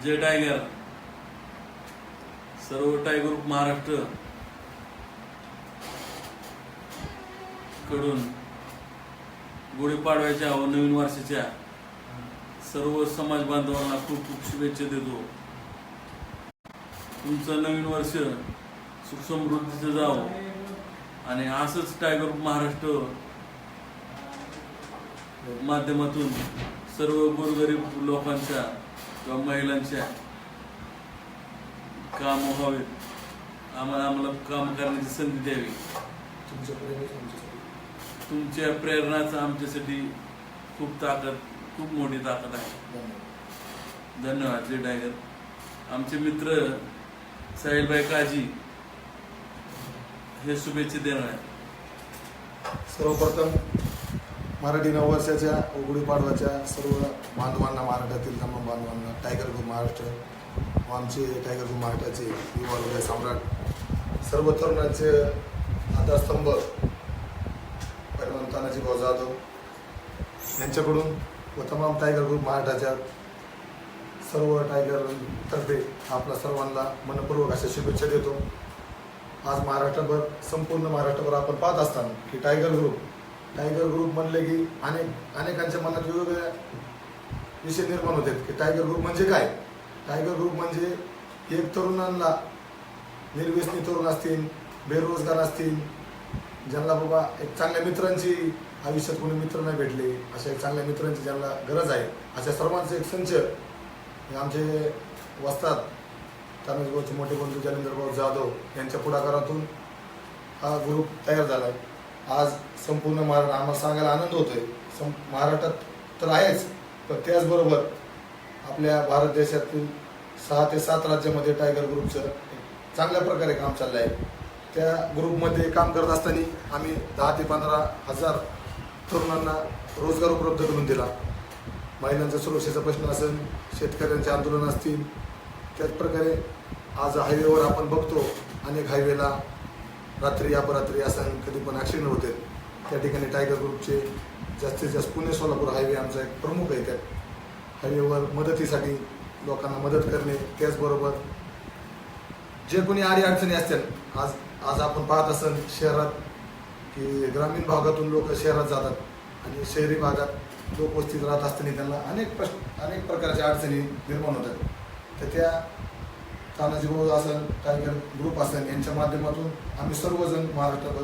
जय tiger सर्व tiger group Maharashtra कडून गुढीपाडव्याच्या व नवीन वर्षाच्या सर्व समाज बांधवांना खूप खूप शुभेच्छा देतो। तुमचं नवीन वर्ष सुख समृद्धीचं जावं आणि असंच टायगर ग्रुप महाराष्ट्र माध्यमातून सर्व गोरगरीब लोकांच्या किंवा महिलांच्या काम व्हावेत, आम्हाला काम करण्याची संधी द्यावी। तुमच्या प्रेरणाच आमच्यासाठी खूप मोठी ताकद आहे। धन्यवाद। जय टायगर। आमचे मित्र साहिलभाई काजी हे शुभेच्छा देणार आहेत। सर्वप्रथम मराठी नववर्षाच्या गुढीपाडव्याच्या सर्व बांधवांना, महाराष्ट्रातील तमाम बांधवांना टायगर ग्रुप महाराष्ट्र व आमचे टायगर ग्रुप महाराष्ट्राचे युवा हृदय सम्राट सर्व तरुणांचे आधारस्तंभ पैलवान तानाजी भाऊ जाधव यांच्याकडून व तमाम टायगर ग्रुप महाराष्ट्राच्या सर्व टायगर तर्फे आपल्या सर्वांना मनपूर्वक अशा शुभेच्छा देतो। आज महाराष्ट्रभर, संपूर्ण महाराष्ट्रभर आपण पाहत असताना की टायगर ग्रुप म्हणले की अनेकांच्या मनात वेगवेगळे विषय निर्माण होतात की टायगर ग्रुप म्हणजे काय। टायगर ग्रुप म्हणजे एक तरुणांना, निर्व्यसनी तरुण असतील, बेरोजगार असतील, ज्यांना बाबा एक चांगल्या मित्रांची आयुष्यात कोणी मित्र नाही भेटले, अशा एक चांगल्या मित्रांची ज्यांना गरज आहे, अशा सर्वांचे एक संच आमचे वस्ताद तानाजीभाऊचे मोठे बंधू जालिंदरभाऊ जाधव यांच्या पुढाकारातून हा ग्रुप तयार झाला आहे। आज संपूर्ण महाराष्ट्र आम्हाला सांगायला आनंद होतोय, महाराष्ट्रात तर आहेच, पण त्याचबरोबर आपल्या भारत देशातील 6 ते 7 राज्यामध्ये टायगर ग्रुपचं चांगल्या प्रकारे काम चाललं आहे। त्या ग्रुपमध्ये काम करत असताना आम्ही 10 ते 15 हजार तरुणांना रोजगार उपलब्ध करून दिला। महिलांच्या सुरक्षेचा प्रश्न असेल, शेतकऱ्यांचे आंदोलन असतील, त्याचप्रकारे आज हायवेवर आपण बघतो अनेक हायवेला रात्री अपरात्री असं कधी पण ॲक्सिडेंट होते, त्या ठिकाणी टायगर ग्रुपचे जास्तीत जास्त पुणे सोलापूर हायवे आमचा एक प्रमुख आहे। त्या हायवेवर मदतीसाठी लोकांना मदत करणे, त्याचबरोबर जे कोणी आडी अडचणी असतील, आज आपण पाहत असाल शहरात की ग्रामीण भागातून लोक शहरात जातात आणि शहरी भागात लोकवस्तीत राहत असताना त्यांना अनेक प्रकारच्या अडचणी निर्माण होतात। तर त्या तानाजीभाऊ असेल, टायगर ग्रुप असेल, यांच्या माध्यमातून आम्ही सर्वजण महाराष्ट्राभर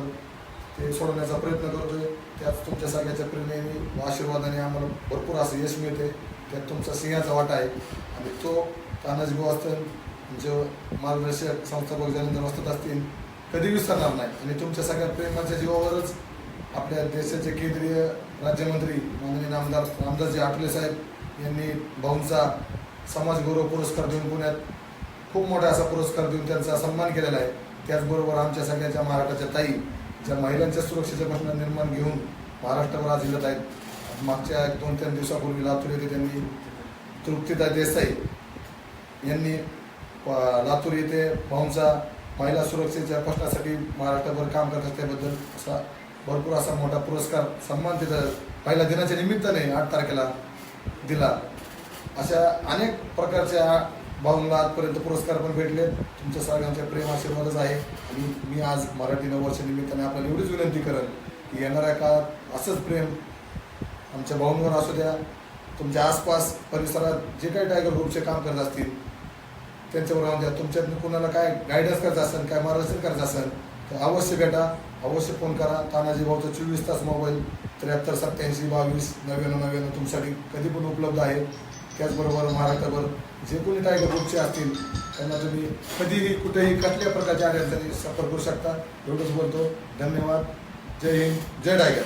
ते सोडवण्याचा प्रयत्न करतोय। त्यात तुमच्या सगळ्याच्या प्रेरणेने व आशीर्वादाने आम्हाला भरपूर असं यश मिळते, त्यात तुमचा सिंहाचा वाटा आहे आणि तो तानाजीभाऊ असतील, जो मार्गदर्शक संस्थापक जालिंदर वस्ताद असतील, कधी विसरणार नाही। आणि तुमच्या सगळ्या प्रेमाच्या जीवावरच आपल्या देशाचे केंद्रीय राज्यमंत्री माननीय आमदार रामदासजी आठवले साहेब यांनी भाऊंचा समाज गौरव पुरस्कार देऊन पुण्यात खूप मोठा असा पुरस्कार देऊन त्यांचा सन्मान केलेला आहे। त्याचबरोबर आमच्या सगळ्याच्या महाराष्ट्राच्या ताई ज्या महिलांच्या सुरक्षेचे प्रश्न निर्माण घेऊन महाराष्ट्रावर आज येत आहेत। मागच्या 2-3 दिवसापूर्वी लातूर येथे त्यांनी तृप्तीताई देसाई यांनी लातूर येथे भाऊंचा महिला सुरक्षेच्या प्रश्नासाठी महाराष्ट्रभर काम करत असल्याबद्दल असा भरपूर असा मोठा पुरस्कार सन्मान तिथं पहिल्या दिनाच्या निमित्ताने 8 तारखेला दिला। अशा अनेक प्रकारच्या भाऊंना आजपर्यंत पुरस्कार पण भेटले। तुमच्या सगळ्यांच्या प्रेम आशीर्वादच आहे आणि मी आज मराठी नववर्ष निमित्ताने आपल्याला एवढीच विनंती करेन की येणाऱ्या काळात असंच प्रेम आमच्या भाऊंवर असू द्या। तुमच्या आसपास परिसरात जे काही टायगर ग्रुपचे काम करत असतील त्यांच्यावर राहून द्या। तुमच्यातून कुणाला काय गायडन्स करायचं असेल, काय मार्गदर्शन करायचं असेल तर अवश्य भेटा, अवश्य फोन करा। तानाजीभाऊचा 24 तास मोबाईल 73 87 22 99 99 तुमच्यासाठी कधी पण उपलब्ध आहे। त्याचबरोबर महाराष्ट्रभर जे कोणी टायगर ग्रुपचे असतील त्यांना तुम्ही कधीही कुठेही कसल्या प्रकारच्या अडचणी संपर्क करू शकता। एवढंच बोलतो। धन्यवाद। जय हिंद, जय टायगर।